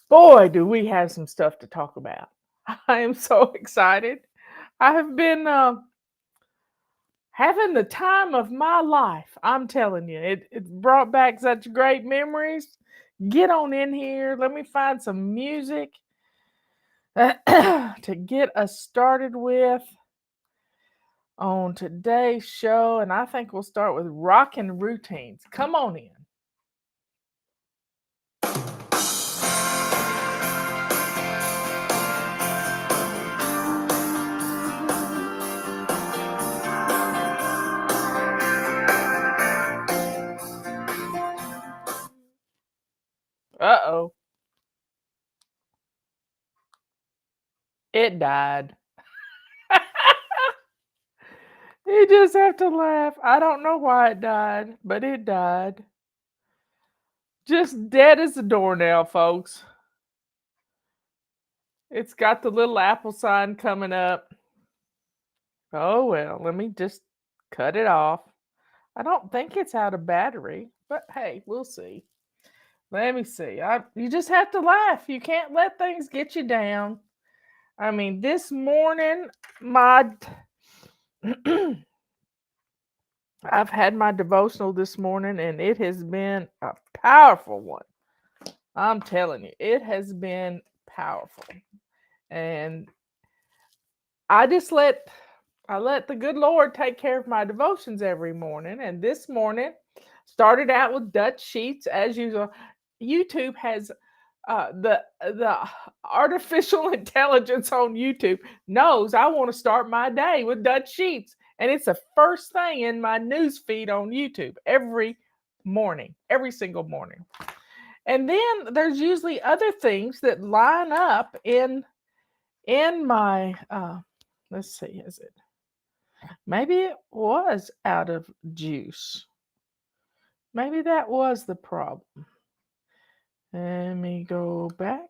Boy, do we have some stuff to talk about. I am so excited. I have been having the time of my life. I'm telling you, it brought back such great memories. Get on in here. Let me find some music to get us started with on today's show. And I think we'll start with Rockin' Routines. Come on in. Uh-oh. It died. You just have to laugh. I don't know why it died, but it died. Just dead as a doornail, folks. It's got the little apple sign coming up. Oh well, let me just cut it off. I don't think it's out of battery, but hey, we'll see. Let me see. You just have to laugh. You can't let things get you down. I mean, this morning, my I've had my devotional this morning, and it has been a powerful one. I'm telling you, it has been powerful. And I just let the good Lord take care of my devotions every morning. And this morning started out with Dutch sheets as usual. YouTube has the artificial intelligence on YouTube knows I want to start my day with Dutch sheets, and it's the first thing in my news feed on YouTube every morning, every single morning. And then there's usually other things that line up in my let's see, is it maybe it was out of juice. Maybe that was the problem. Let me go back.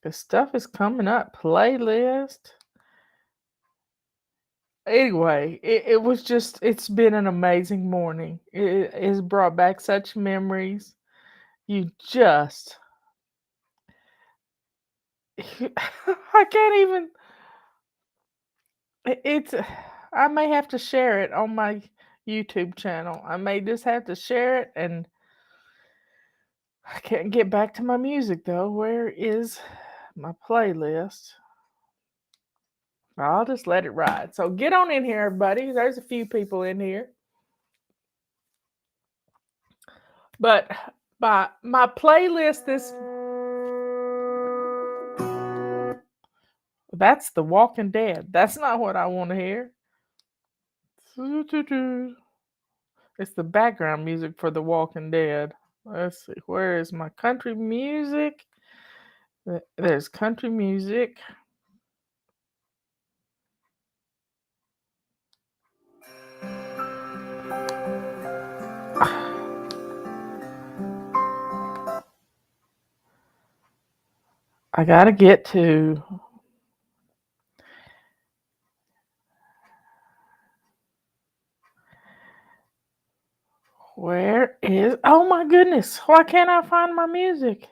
The stuff is coming up. Playlist. Anyway, it's been an amazing morning. It has brought back such memories. You just, I can't even, it's, I may have to share it on my YouTube channel. I may just have to share it, and I can't get back to my music though. Where is my playlist? I'll just let it ride. So get on in here, everybody. There's a few people in here. But my playlist this that's The Walking Dead. That's not what I want to hear. It's the background music for The Walking Dead. Let's see. Where is my country music? There's country music. I gotta get to where is, oh my goodness, why can't I find my music?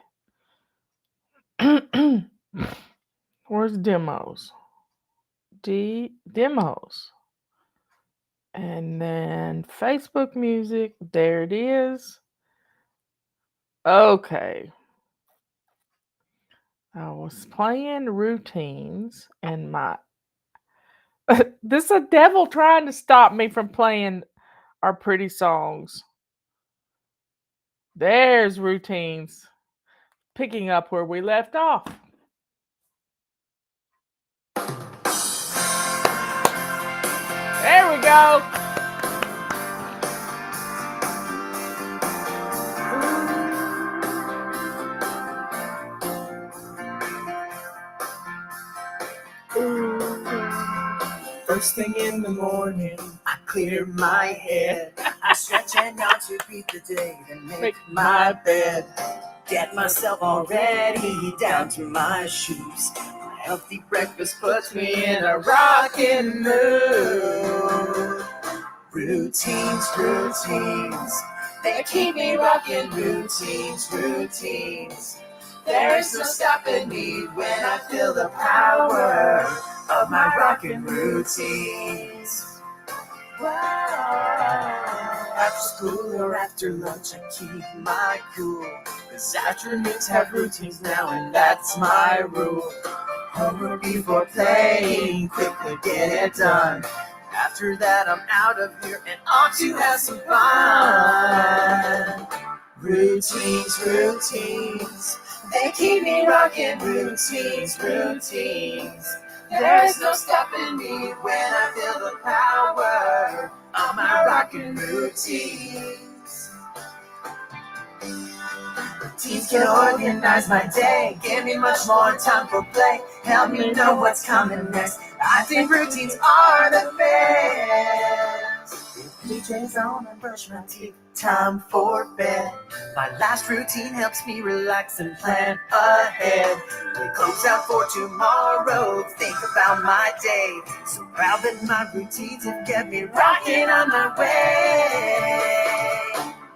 Where's demos? Demos. And then Facebook music, there it is. Okay. I was playing routines, and my this is a devil trying to stop me from playing our pretty songs. There's routines, picking up where we left off. There we go. First thing in the morning, I clear my head. I stretch and yawn to greet the day, then make my bed. Get myself all ready, down to my shoes. A healthy breakfast puts me in a rockin' mood. Routines, they keep me rockin'. Routines. There's no stopping me when I feel the power of my rockin' routines. After school or after lunch, I keep my cool. 'Cause afternoons have routines now, and that's my rule. Homework before playing, quickly get it done. After that, I'm out of here and on to have some fun. Routines, routines, they keep me rocking. Routines, routines. There's no stopping me when I feel the power of my rockin' routines. Routines can organize my day, give me much more time for play, help me know what's coming next. I think routines are the best. PJs on and brush my teeth, time for bed. My last routine helps me relax and plan ahead. We close out for tomorrow, think about my day. So proud that my routines have kept me rocking on my way.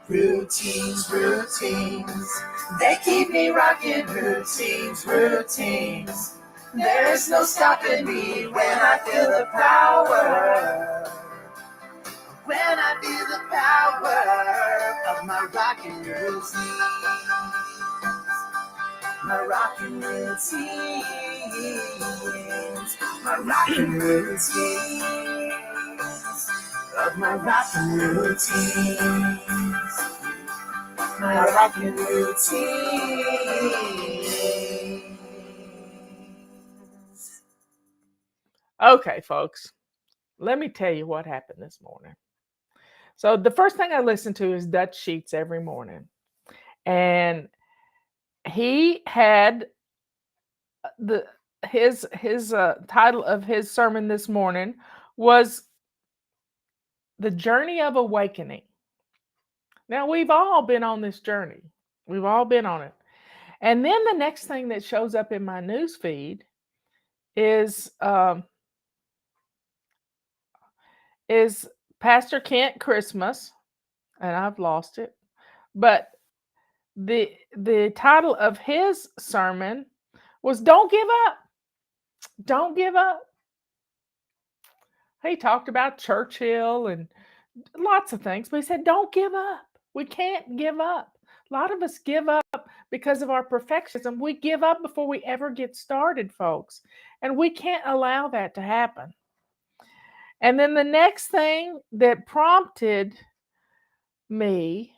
Routines, routines, they keep me rocking. Routines, routines, there's no stopping me when I feel the power. When I feel the power of my rockin' routines. My rockin' routines. My rockin' routines. Of my rockin' routines. My rockin' routines. Okay, folks, let me tell you what happened this morning. So the first thing I listen to is Dutch Sheets every morning, and he had the his title of his sermon this morning was The Journey of Awakening. Now, we've all been on this journey. We've all been on it. And then the next thing that shows up in my news feed is Pastor Kent Christmas, and I've lost it. But the title of his sermon was Don't Give Up. Don't give up. He talked about Churchill and lots of things, but he said, don't give up. We can't give up. A lot of us give up because of our perfectionism. We give up before we ever get started, folks. And we can't allow that to happen. And then the next thing that prompted me,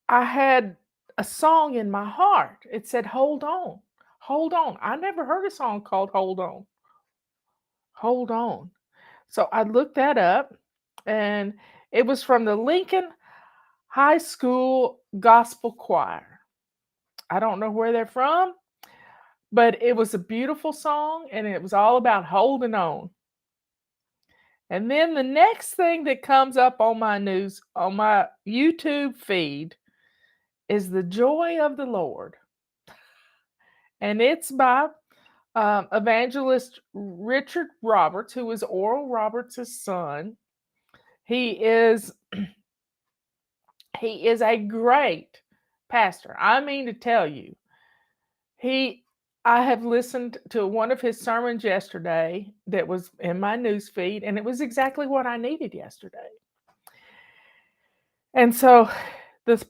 I had a song in my heart. It said, Hold on. Hold on. I never heard a song called Hold On. Hold on. So I looked that up, and it was from the Lincoln High School Gospel Choir. I don't know where they're from, but it was a beautiful song, and it was all about holding on. And then the next thing that comes up on my YouTube feed is The Joy of the Lord. And it's by evangelist Richard Roberts, who is Oral Roberts' son. He is a great pastor. I mean to tell you, I have listened to one of his sermons yesterday that was in my news feed, and it was exactly what I needed yesterday. And so the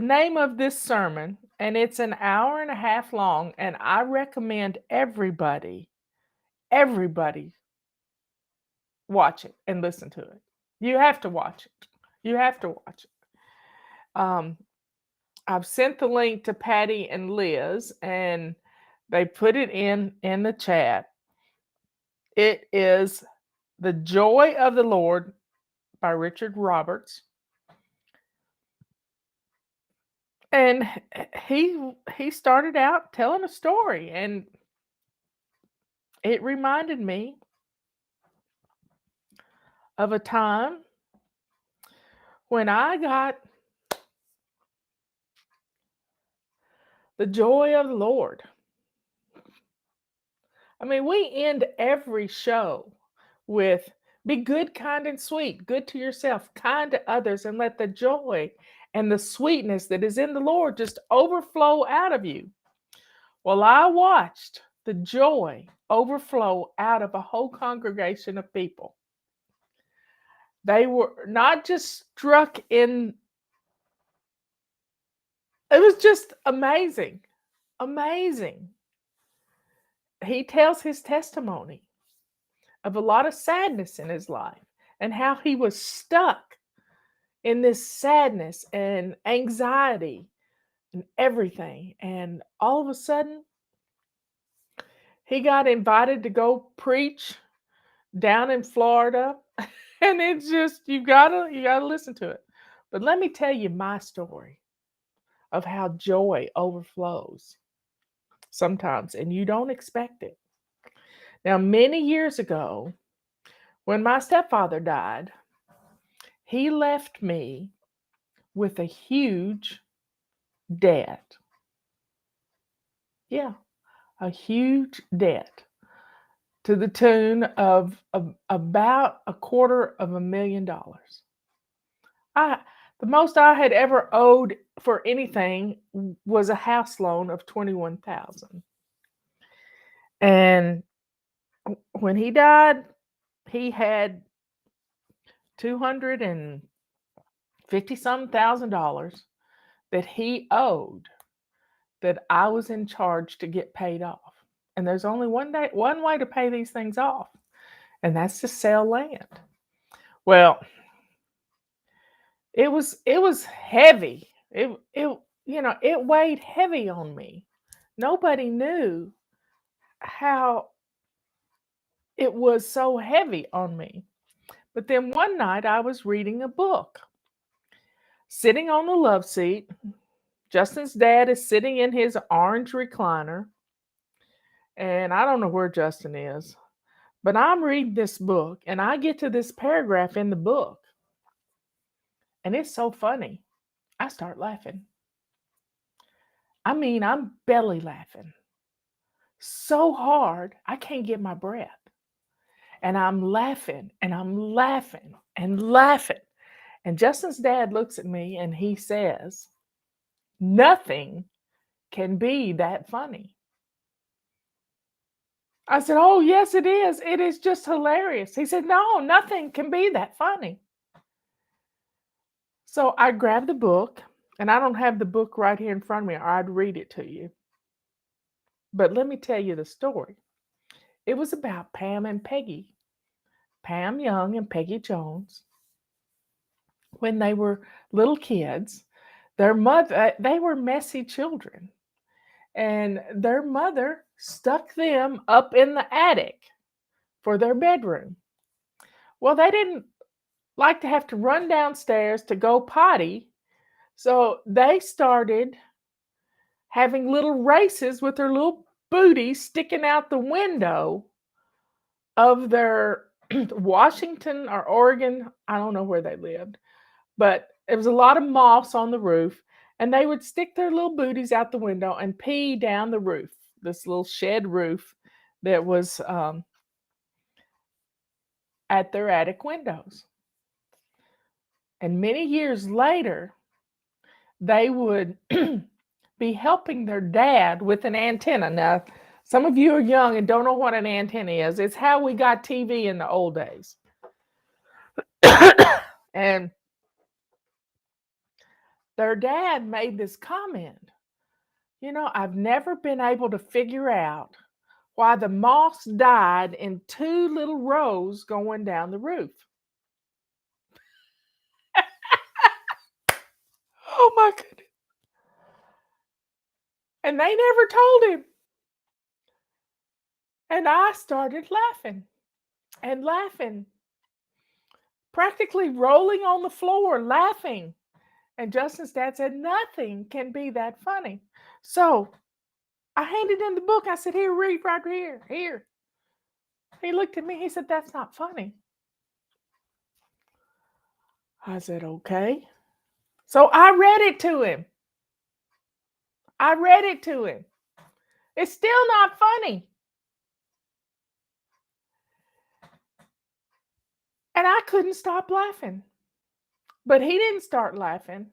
name of this sermon, and it's an hour and a half long, and I recommend everybody watch it and listen to it. You have to watch it. You have to watch it. I've sent the link to Patty and Liz, and they put it in the chat. It is The Joy of the Lord by Richard Roberts. And he started out telling a story, and it reminded me of a time when I got the joy of the Lord. I mean, we end every show with be good, kind, and sweet, good to yourself, kind to others, and let the joy and the sweetness that is in the Lord just overflow out of you. Well, I watched the joy overflow out of a whole congregation of people. They were not just struck in, it was just amazing. Amazing. He tells his testimony of a lot of sadness in his life and how he was stuck in this sadness and anxiety and everything. And all of a sudden, he got invited to go preach down in Florida. And it's just you gotta listen to it. But let me tell you my story of how joy overflows sometimes, and you don't expect it. Now, many years ago, when my stepfather died, he left me with a huge debt. Yeah, a huge debt to the tune of about $250,000. I the most I had ever owed for anything was a house loan of 21,000. And when he died, he had 250 some thousand dollars that he owed that I was in charge to get paid off. And there's only one way to pay these things off, and that's to sell land. Well, it was heavy. It weighed heavy on me. Nobody knew how it was so heavy on me. But then one night I was reading a book, sitting on the love seat. Justin's dad is sitting in his orange recliner, and I don't know where Justin is, but I'm reading this book, and I get to this paragraph in the book, and it's so funny. I start laughing. I mean, I'm belly laughing so hard I can't get my breath. And I'm laughing and I'm laughing and laughing. And Justin's dad looks at me and he says, "Nothing can be that funny." I said, "Oh, yes, it is. It is just hilarious." He said, "No, nothing can be that funny." So I grabbed the book, and I don't have the book right here in front of me, or I'd read it to you. But let me tell you the story. It was about Pam and Peggy, Pam Young and Peggy Jones. When they were little kids, their mother, they were messy children, and their mother stuck them up in the attic for their bedroom. Well, they didn't like to have to run downstairs to go potty, so they started having little races with their little booties sticking out the window of their Washington or Oregon, I don't know where they lived, but there was a lot of moss on the roof, and they would stick their little booties out the window and pee down the roof, this little shed roof that was at their attic windows. And many years later, they would be helping their dad with an antenna. Now, some of you are young and don't know what an antenna is. It's how we got TV in the old days. And their dad made this comment, "I've never been able to figure out why the moss died in two little rows going down the roof." Oh my goodness. And they never told him. And I started laughing and laughing, practically rolling on the floor laughing. And Justin's dad said, "Nothing can be that funny." So I handed him the book. I said, "Here, read right here. Here." He looked at me. He said, "That's not funny." I said, "Okay." So I read it to him. I read it to him. It's still not funny. And I couldn't stop laughing. But he didn't start laughing.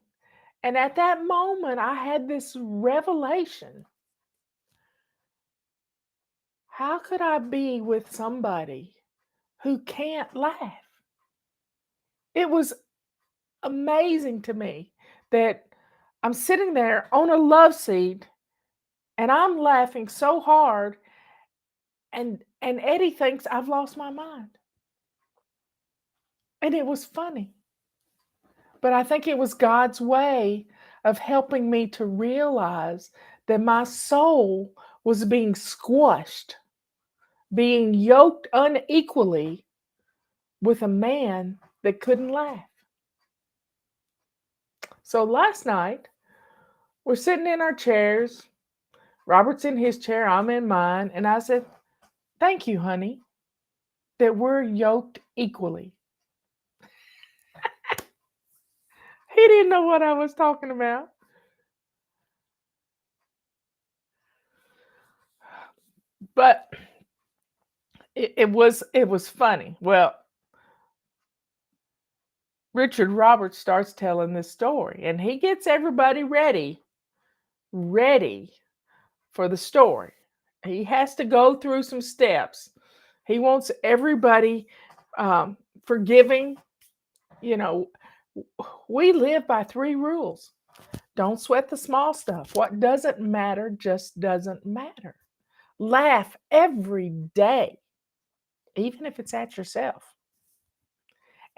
And at that moment, I had this revelation. How could I be with somebody who can't laugh? It was amazing to me that I'm sitting there on a love seat and I'm laughing so hard, and Eddie thinks I've lost my mind. And it was funny. But I think it was God's way of helping me to realize that my soul was being squashed, being yoked unequally with a man that couldn't laugh. So last night, we're sitting in our chairs. Robert's in his chair, I'm in mine. And I said, "Thank you, honey, that we're yoked equally." He didn't know what I was talking about. But it was funny. Well, Richard Roberts starts telling this story, and he gets everybody ready for the story. He has to go through some steps. He wants everybody forgiving. You know, we live by 3 rules. Don't sweat the small stuff. What doesn't matter just doesn't matter. Laugh every day, even if it's at yourself.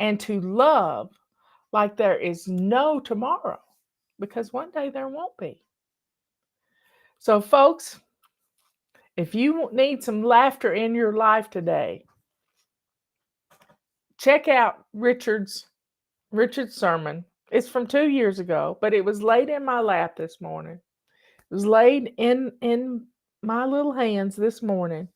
And to love like there is no tomorrow, because one day there won't be. So, folks, if you need some laughter in your life today, check out Richard's sermon. It's from 2 years ago, but it was laid in my lap this morning. It was laid in my little hands this morning,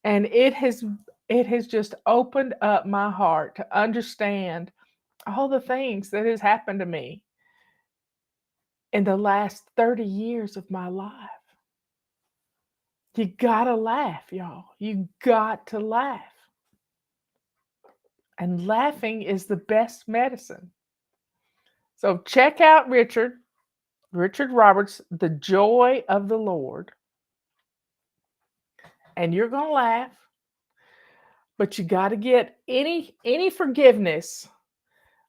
and it has just opened up my heart to understand all the things that has happened to me in the last 30 years of my life. You gotta laugh, y'all. You got to laugh. And laughing is the best medicine. So check out Richard Roberts, The Joy of the Lord. And you're gonna laugh, but you got to get any forgiveness,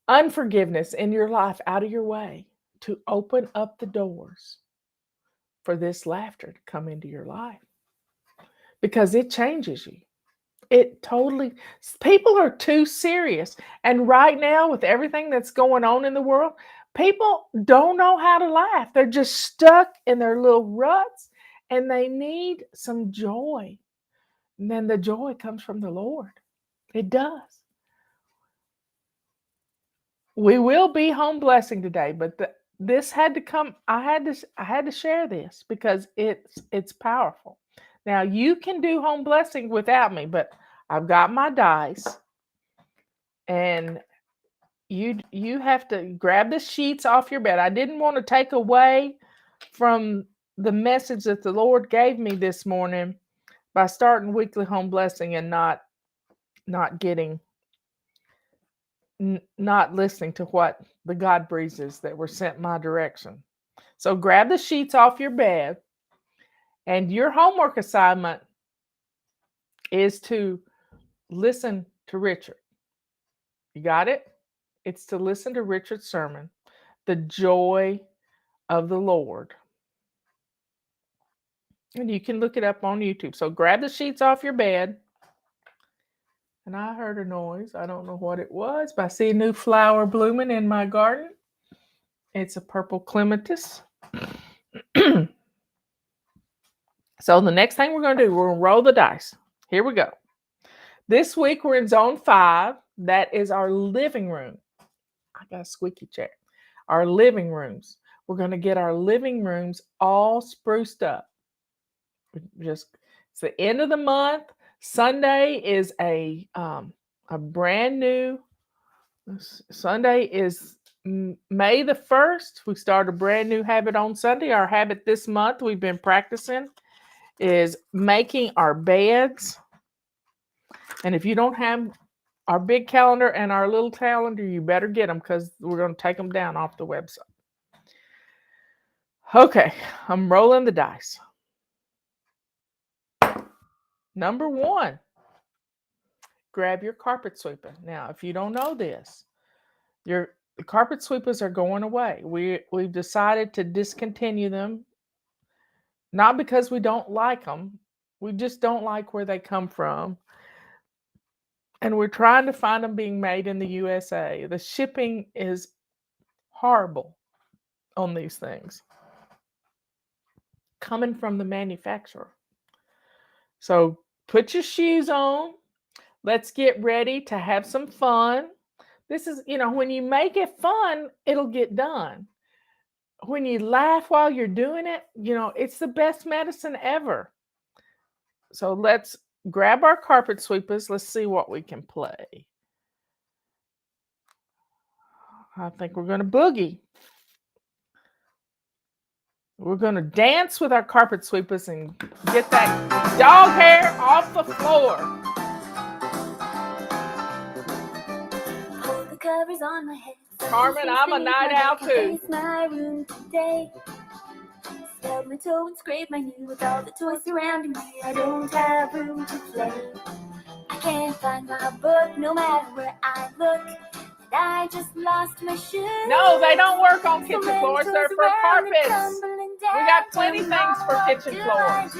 unforgiveness in your life out of your way to open up the doors for this laughter to come into your life, because it changes you. It totally, people are too serious. And right now, with everything that's going on in the world, people don't know how to laugh. They're just stuck in their little ruts, and they need some joy. And then the joy comes from the Lord. It does. We will be home blessing today, but this had to come. I had to share this because it's powerful. Now you can do home blessing without me, but I've got my dice, and you have to grab the sheets off your bed. I didn't want to take away from the message that the Lord gave me this morning by starting weekly home blessing and not getting not listening to what the God breezes that were sent my direction. So grab the sheets off your bed, and your homework assignment is to listen to Richard. You got it? It's to listen to Richard's sermon, The Joy of the Lord. And you can look it up on YouTube. So grab the sheets off your bed. And I heard a noise. I don't know what it was, but I see a new flower blooming in my garden. It's a purple clematis. So the next thing we're going to do, we're going to roll the dice. Here we go. This week we're in zone 5. That is our living room. I got a squeaky chair. Our living rooms. We're going to get our living rooms all spruced up. It's the end of the month. Sunday is a brand new. Sunday is May the 1st. We start a brand new habit on Sunday. Our habit this month we've been practicing is making our beds. And if you don't have our big calendar and our little calendar, you better get them, because we're going to take them down off the website. Okay, I'm rolling the dice. Number 1, grab your carpet sweeper. Now, if you don't know this, your carpet sweepers are going away. We've decided to discontinue them, not because we don't like them. We just don't like where they come from. And we're trying to find them being made in the USA. The shipping is horrible on these things coming from the manufacturer. So put your shoes on. Let's get ready to have some fun. This is, when you make it fun, it'll get done. When you laugh while you're doing it, it's the best medicine ever. So let's grab our carpet sweepers. Let's see what we can play. I think we're going to boogie. We're going to dance with our carpet sweepers and get that dog hair off the floor. Pull the covers on my head. Carmen, I'm a night owl too. My room today. Stub my toe and scrape my knee with all the toys surrounding me. I don't have room to play. I can't find my book no matter where I look. And I just lost my shoes. No, they don't work on kitchen floors. They're for carpets. We got plenty things for kitchen floors.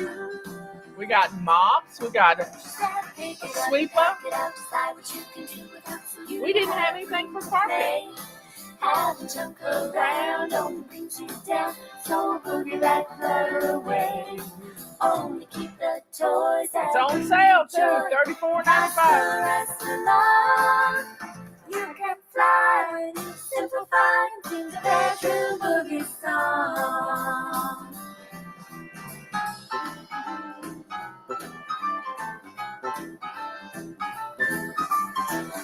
We got mops. We got a Sweepa. We didn't have anything for carpet. Have a junk around, only brings you down. So boogie that clutter away. Only keep the toys. It's on sale too, $34.95. You can fly when you simplify and sing the bedroom boogie song.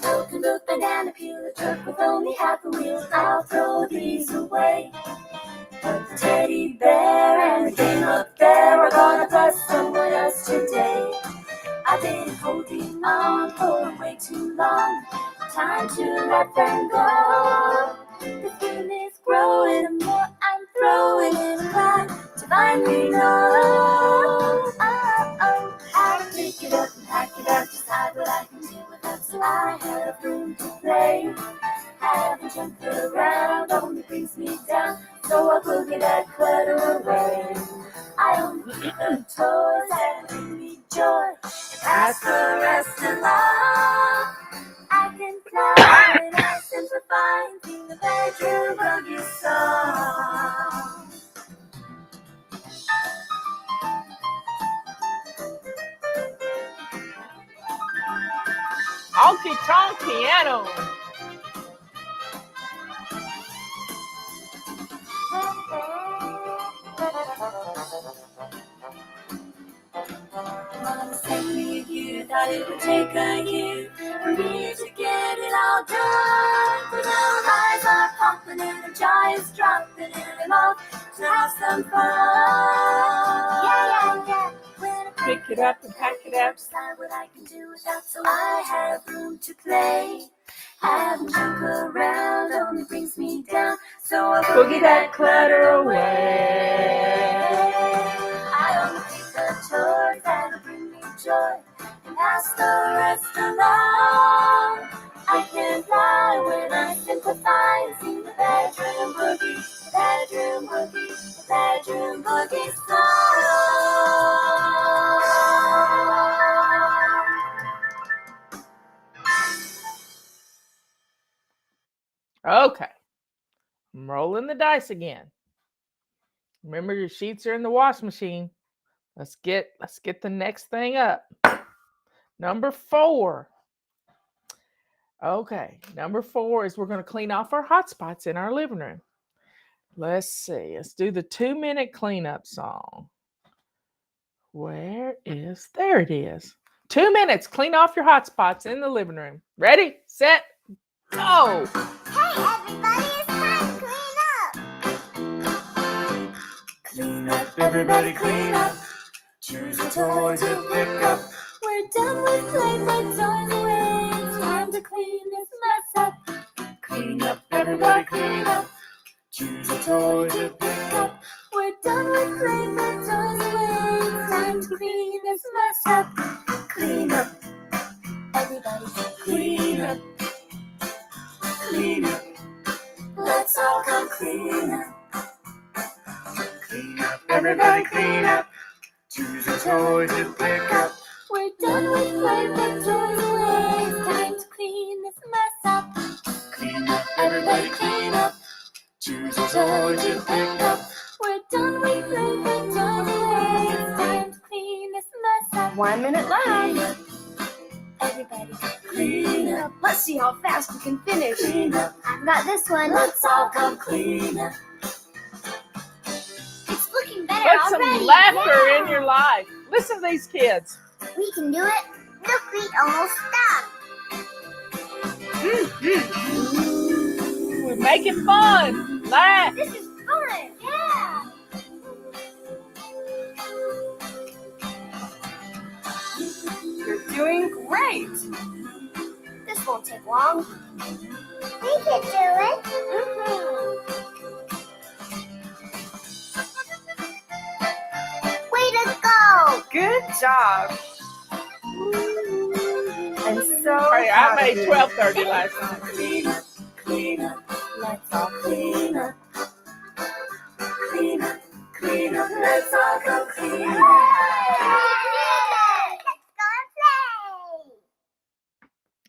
Broken book, banana peel, a truck with only half a wheel. I'll throw these away. But the teddy bear and the game up there are gonna bless someone else today. I've been holding on for way too long. Time to let them go. The feeling is growing, the more I'm throwing in a line to find me no. I pick it up and pack it up, decide what I can do with it, so I have room to play. Having junk around only brings me down, so I boogie that clutter away. I only keep the toys that bring me joy, and pass the rest along. I can fly when I simplify and sing the bedroom boogie song. Honky tonk piano. Mama sent me a year, thought it would take a year for me to get it all done. But now eyes are popping and the jaw is dropping and I'm off to have some fun. Yeah. When I Pick it up and pack it up. decide what I can do without, so I have room to play. Having junk around only brings me down, so I boogie that clutter away. I only keep the toys that'll bring me joy, and pass the rest along. I can fly when I simplify and sing the bedroom boogie, the bedroom boogie, the bedroom boogie song. Okay. I'm rolling the dice again. Remember, your sheets are in the wash machine. Let's get the next thing up. Number 4. Okay, number 4 is we're going to clean off our hot spots in our living room. Let's see. Let's do the 2-minute cleanup song. There it is. 2 minutes. Clean off your hot spots in the living room. Ready, set, go. Hey everybody, it's time to clean up. Clean up, everybody clean up. Choose a toy to pick up. We're done with playing with toys away. It's time to clean this mess up. Clean up, everybody clean up. Choose a toy to pick up. We're up, clean up. Everybody clean up, clean up. Let's all come clean up. Clean up, everybody clean up. Choose a toy to pick up. We're done with play, but toys away. It's time to clean this mess up. Clean up, everybody clean up. Choose a toy to pick up. We're done with play, but toys away. It's time to clean this mess up. 1 minute left. Everybody clean up. Let's see how fast we can finish. Clean up. I've got this one. Let's all come clean up. It's looking better Put already. some laughter in your life. Listen to these kids. We can do it. Look, we almost stopped. We're making fun. Laugh. This is fun. Yeah. You're doing great. This won't take long. We can do it. Way to go. Good job. I'm so Hey, I proud made of you. 12:30 last night. Clean up, clean up. Let's all clean up. Clean up, clean up. Let's all go clean up.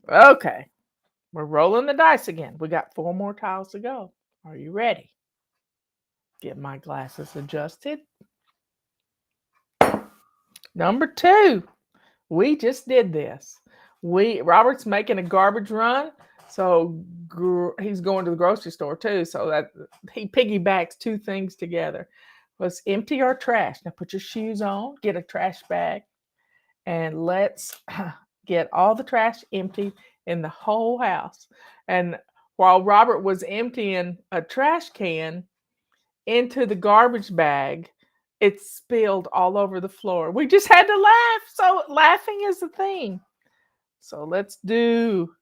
Okay. We're rolling the dice again. We got 4 more tiles to go. Are you ready? Get my glasses adjusted. Number 2. We just did this. Robert's making a garbage run, so he's going to the grocery store too. So that he piggybacks 2 things together. Let's empty our trash. Now put your shoes on, get a trash bag, and let's get all the trash emptied in the whole house. And while Robert was emptying a trash can into the garbage bag, it spilled all over the floor. We just had to laugh. So laughing is the thing. So let's do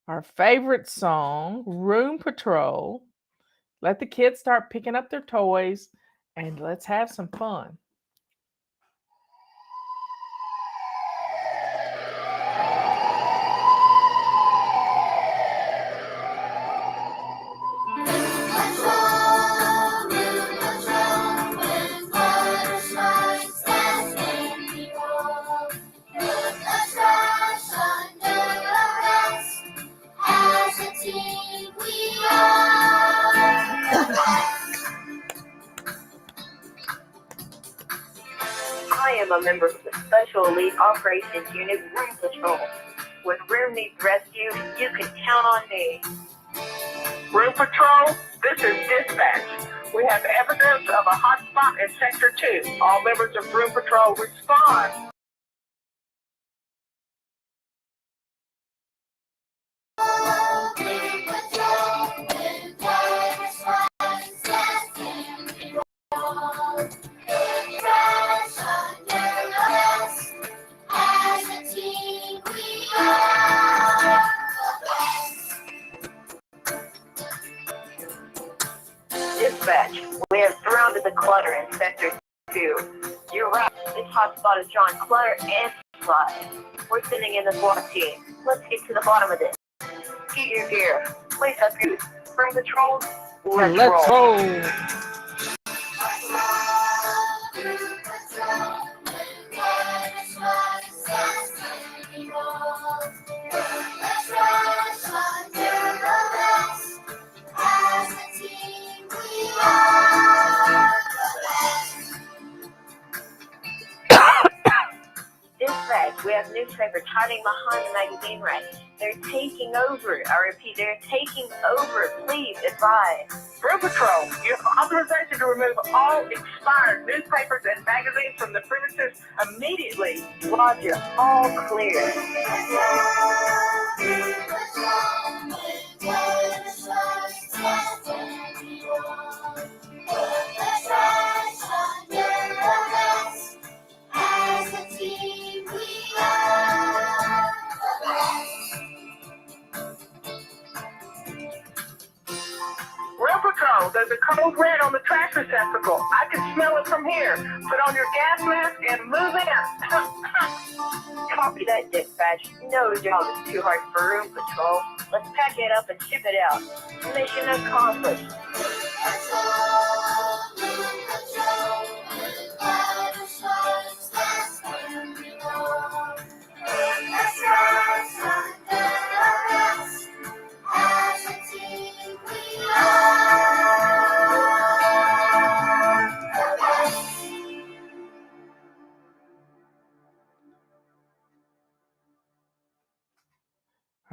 our favorite song, Room Patrol. Let the kids start picking up their toys and let's have some fun. I am a member of the Special Elite Operations Unit Room Patrol. When room needs rescue, you can count on me. Room Patrol, this is dispatch. We have evidence of a hotspot in Sector 2. All members of Room Patrol respond. Dispatch, we have surrounded the clutter in Sector 2. You're right, this hotspot is drawing clutter and supplies. We're sending in the SWAT team. Let's get to the bottom of this. Get your gear. Place up your Room Patrol. Let's roll. Dispatch, we have newspapers hiding behind the magazine rack. They're taking over. I repeat, they're taking over. Please advise. Room Patrol, you have authorization to remove all expired newspapers and magazines from the premises immediately. Roger, all clear. Room Patrol, there's a code red on the trash receptacle. tropical. I can smell it from here. Put on your gas mask and move in. Copy that, dispatch. No job is too hard for room patrol. Let's pack it up and ship it out. Mission accomplished.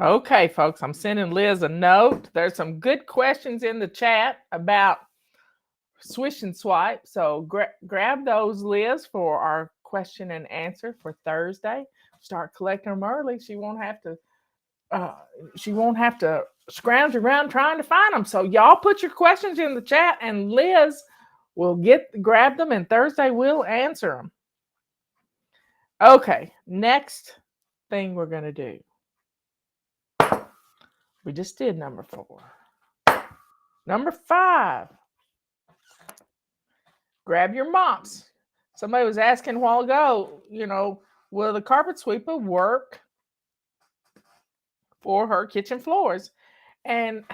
Okay, folks, I'm sending Liz a note. There's some good questions in the chat about Swish and Swipe. So grab those, Liz, for our question and answer for Thursday. Start collecting them early. She won't have to scrounge around trying to find them. So y'all put your questions in the chat, and Liz will grab them, and Thursday we'll answer them. Okay, next thing we're gonna do. We just did number 4. Number 5. Grab your mops. Somebody was asking a while ago, will the carpet sweeper work for her kitchen floors? And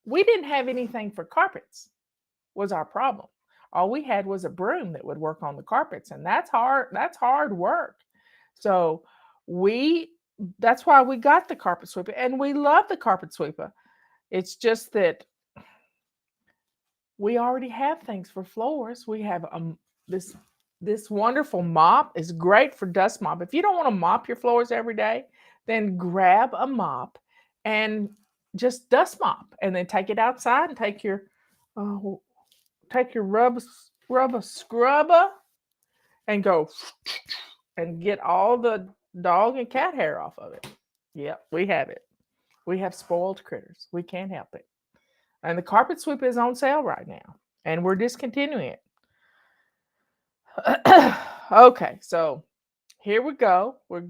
we didn't have anything for carpets, was our problem. All we had was a broom that would work on the carpets, and that's hard work. So that's why we got the carpet sweeper, and we love the carpet sweeper. It's just that we already have things for floors. We have this wonderful mop. Is great for dust mop. If you don't want to mop your floors every day, then grab a mop and just dust mop, and then take it outside and take your rubber scrubber and go and get all the dog and cat hair off of it. Yep, we have it. We have spoiled critters. We can't help it. And the carpet sweeper is on sale right now, and we're discontinuing it. Okay, so here we go. We're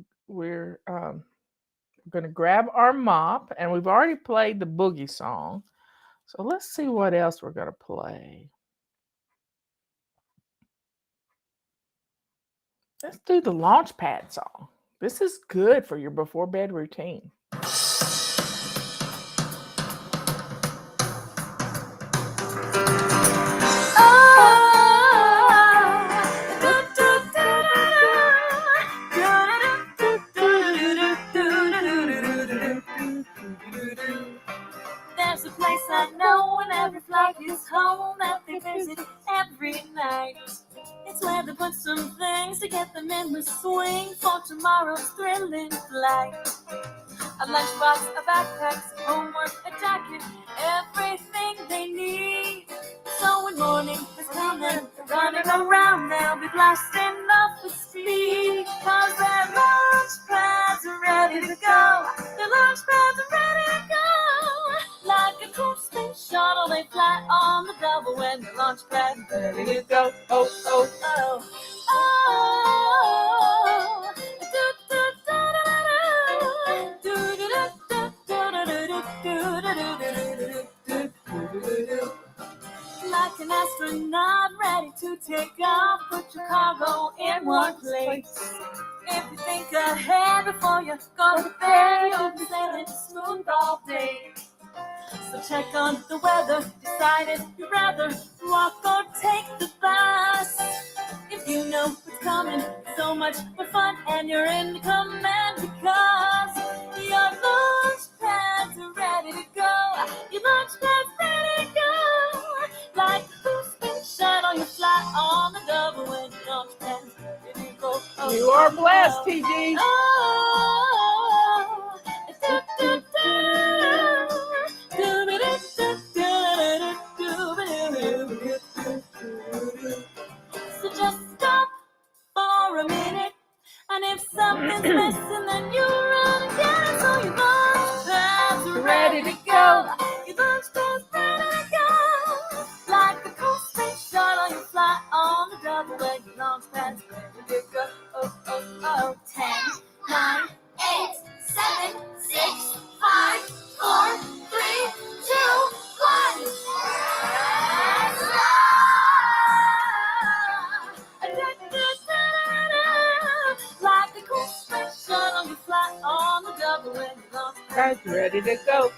going to grab our mop, and we've already played the boogie song. So let's see what else we're going to play. Let's do the launch pad song. This is good for your before bed routine. There's a place I know when every flight is home that they visit every night. It's where they put some things to get them in the swing for tomorrow's thrilling flight. A lunchbox, a backpack, some homework, a jacket, everything they need. So when morning is coming, they're running around, they'll be blasting off with speed. Cause their launch pads are ready to go. Their launch pads are ready to go. Like a cool space shuttle, they fly on the double when the launch pads are ready to go. Oh, oh, oh, oh. Like an astronaut ready to take off, put your cargo in one place. If you think ahead before you go to bed, you'll be sailing smooth all day. So check on the weather, decide if you'd rather walk or take the bus. If you know what's coming, so much more fun, and you're in the command because your launch pads are ready to go. Your launch pads ready to go. Like a boosting shuttle, you fly on the double when your launch pads ready to go. Oh, you are blessed, TG. So just stop for a minute, and if something's missing, then you run again. So your launch pads are ready to go. Your launch pads ready to go. Like a cool space shuttle, you fly on the double when your launch pads ready to go. Oh, oh, oh. 10, 9, 8, 7, 6, 5, 4, 3, 2, 1. pads ready to go.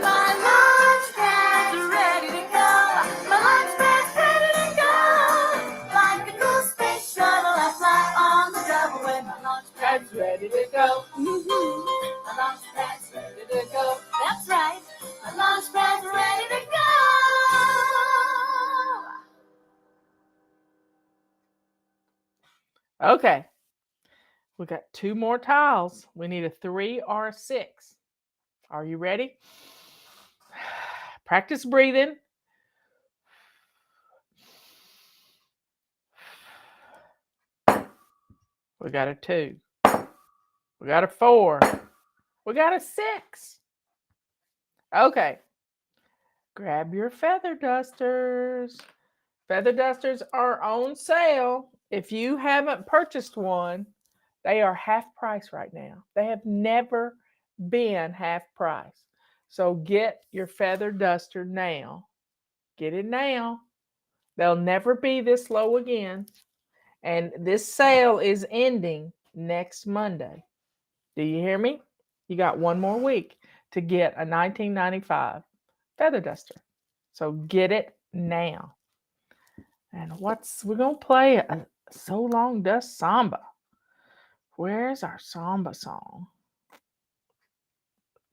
My lunch pad's ready to go. My lunch pad's ready to go. Like a cool space shuttle, I fly on the double when my lunch Pads ready to go. My lunch pad's ready to go. That's right. My lunch pad's ready to go. Okay. We got 2 more tiles. We need a 3 or a 6. Are you ready? Practice breathing. We got a 2. We got a 4. We got a 6. Okay. Grab your feather dusters. Feather dusters are on sale. If you haven't purchased one, they are half price right now. They have never been half price. So get your feather duster now. Get it now. They'll never be this low again. And this sale is ending next Monday. Do you hear me? You got 1 more week to get a $19.95 feather duster. So get it now. And we're going to play a So Long Dust Samba. Where's our samba song?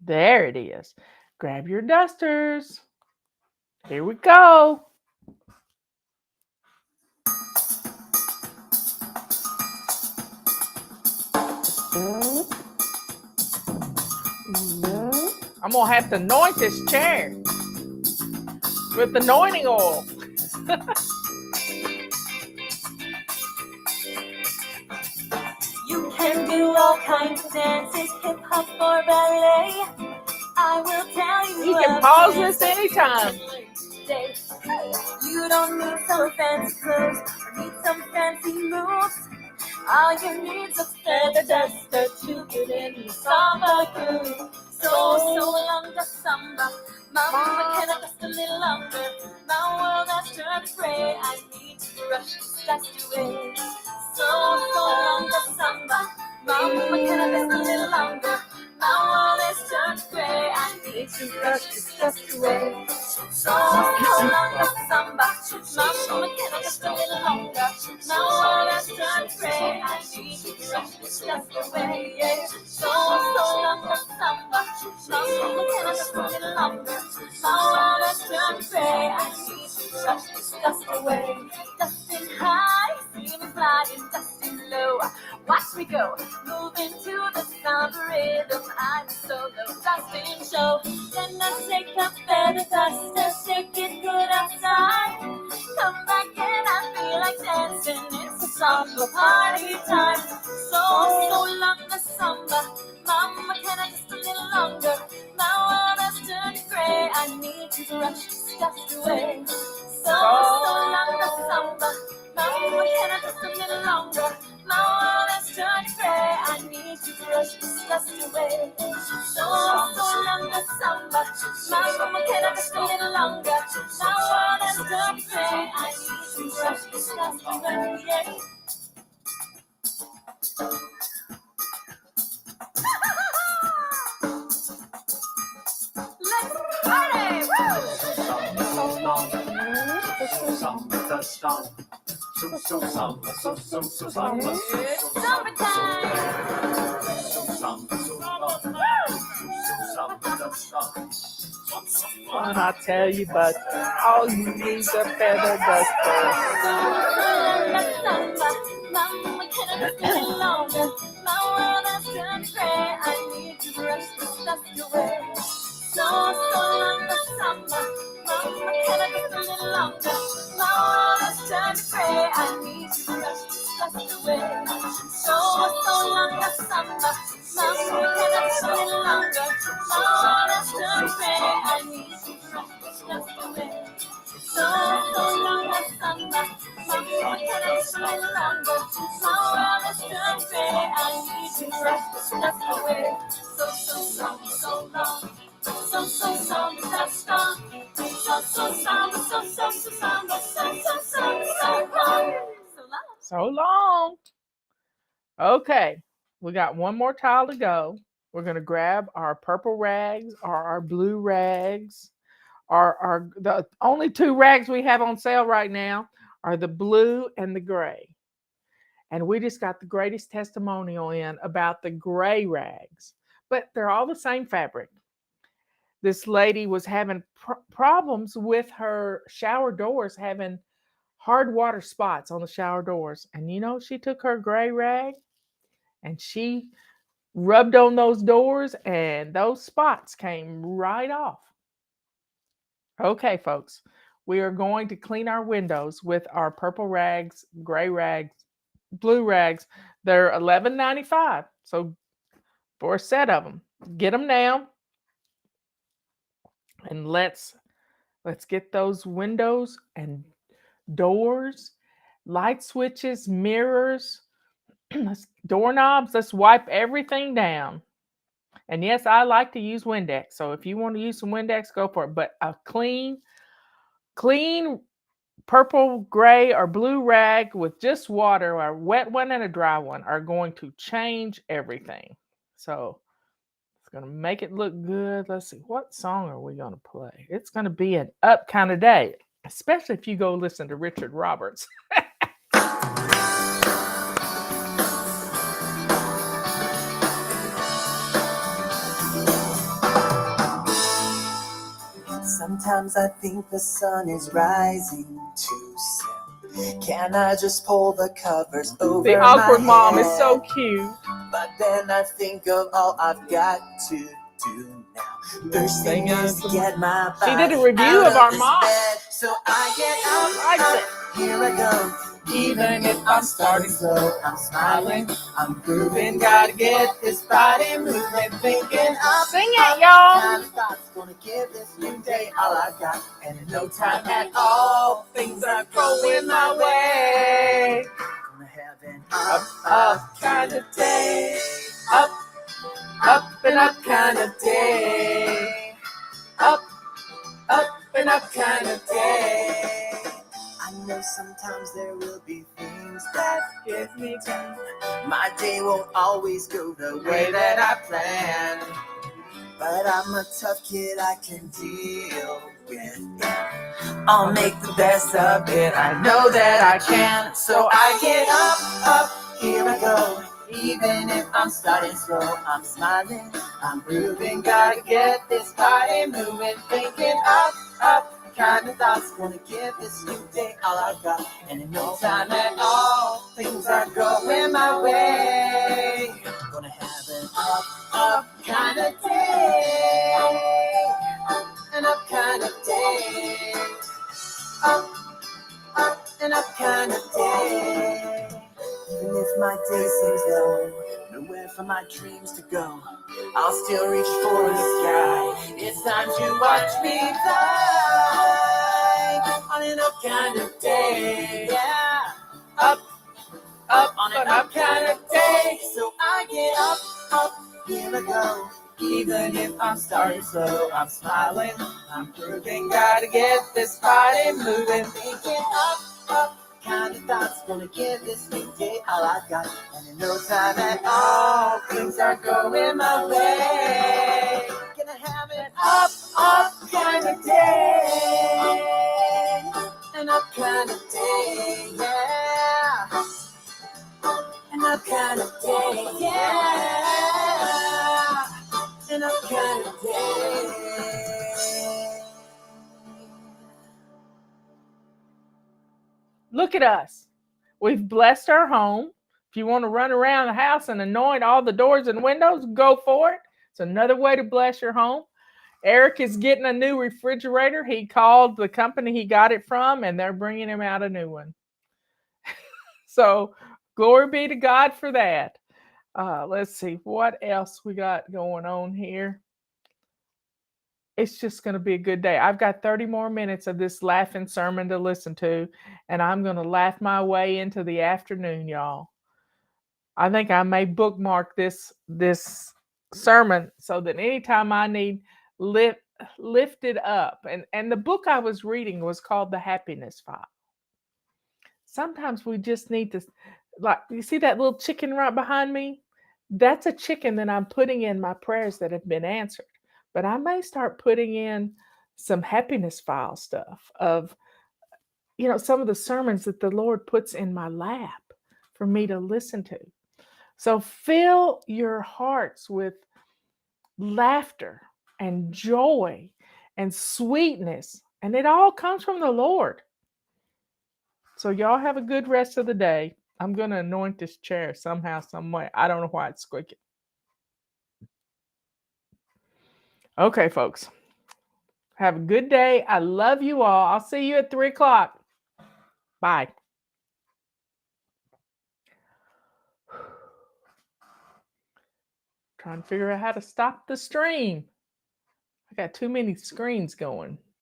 There it is. Grab your dusters. Here we go. I'm going to have to anoint this chair with anointing oil. You can do all kinds of dances, hip hop or ballet. I will tell you. You can pause this anytime. You don't need some fancy clothes or need some fancy moves. All you need is a feather duster to get in the samba groove. So long the samba, mama, can I just a little longer? My world has turned gray, I need to brush this dust away. So long the samba, mama, can I just a little longer? My world has turned gray, I need to brush this dust away. So long the samba, mama, can I just a little longer? My world has turned gray, I need to brush this dust away. So long the samba, mama, can I just a little longer? My world has turned gray, I need to brush this dust away. Dusting high, feeling flying, dusting low. Watch me go, moving to the sound rhythm. I'm a solo dusting show. Then I take a feather duster, shake it good outside. Come back and I feel like dancing. It's a samba party time. So long the samba, mama, can I just a little longer? My world has turned gray, I need to brush this dust away. So long the samba, mama, can I just a little longer? My world has turned gray, I need to brush this dust away. So long the samba, mama, can I just a little longer? My world has turned gray, I need to brush this dust away. Let's party! Woo! And I tell you, but all you need is a feather duster. Mama, can I just a little longer? My world has turned gray, I need to brush this dust away. So long the summer, mama, can I just a little longer? My world has turned gray, I need to brush this dust away. So long the summer, mama, can I just a little longer? My world has turned gray, I need to brush this dust away. So long the summer, mama, can I just a little longer? My world has turned gray, I need to brush this dust away. So long. So long, the dust on. So long, Okay, we got one more tile to go. We're going to grab our purple rags or our blue rags. The only two rags we have on sale right now are the blue and the gray. And we just got the greatest testimonial in about the gray rags, but they're all the same fabric. This lady was having problems with her shower doors, having hard water spots on the shower doors. And she took her gray rag and she rubbed on those doors, and those spots came right off. Okay, folks, we are going to clean our windows with our purple rags, gray rags, blue rags. They're $11.95. So for a set of them, get them now, and let's get those windows and doors, light switches, mirrors, doorknobs. Let's wipe everything down. And yes, I like to use Windex. So if you want to use some Windex, go for it. But a clean purple, gray, or blue rag with just water, a wet one and a dry one, are going to change everything. So it's going to make it look good. Let's see, what song are we going to play? It's going to be an up kind of day, especially if you go listen to Richard Roberts. Sometimes I think the sun is rising too soon. Can I just pull the covers over The awkward my mom head? is so cute. But then I think of all I've got to do now. First thing is to get my body She did a review of our mom. bed. So I get up, here I go. Even if I'm starting slow, I'm smiling, I'm grooving. Gotta get this body moving, thinking up. Sing it, y'all. Kind of thought's gonna give this new day all I've got. And in no time at all, things are going my way. Gonna have an up kind of day. Up and up kind of day. Up and up kind of day. I know sometimes there will be things that give me down. My day won't always go the way that I planned. But I'm a tough kid, I can deal with it. I'll make the best of it, I know that I can. So I get up, here I go. Even if I'm starting slow, I'm smiling, I'm grooving. Gotta get this body moving, thinking up. Kind of thoughts gonna give this new day all I've got. And in no time at all, things are going my way. Gonna have an up kind of day. An up kind of day. Up and up kind of day. Even if my day seems low, nowhere for my dreams to go, I'll still reach for the sky. It's time to watch me fly on an up kind of day. Yeah, up on an up kind of day. So I get up, here I go. Even if I'm starting slow, I'm smiling, I'm grooving. Gotta get this body moving, thinking up. Kind of thoughts gonna give this new day all I've got. And in no time at all, things are going my way. Gonna have an up kind of day. An up kind of day, yeah. An up kind of day, yeah. An up kind of day. Look at us. We've blessed our home. If you want to run around the house and anoint all the doors and windows, go for it. It's another way to bless your home. Eric is getting a new refrigerator. He called the company he got it from, and they're bringing him out a new one. So glory be to God for that. Let's see what else we got going on here. It's just going to be a good day. I've got 30 more minutes of this laughing sermon to listen to, and I'm going to laugh my way into the afternoon, y'all. I think I may bookmark this sermon so that anytime I need lifted up, and the book I was reading was called The Happiness File. Sometimes we just need to like, you see that little chicken right behind me? That's a chicken that I'm putting in my prayers that have been answered. But I may start putting in some happiness file stuff of, some of the sermons that the Lord puts in my lap for me to listen to. So fill your hearts with laughter and joy and sweetness, and it all comes from the Lord. So y'all have a good rest of the day. I'm going to anoint this chair somehow, some way. I don't know why it's squeaking. Okay, folks. Have a good day. I love you all. I'll see you at 3 o'clock. Bye. Trying to figure out how to stop the stream. I got too many screens going.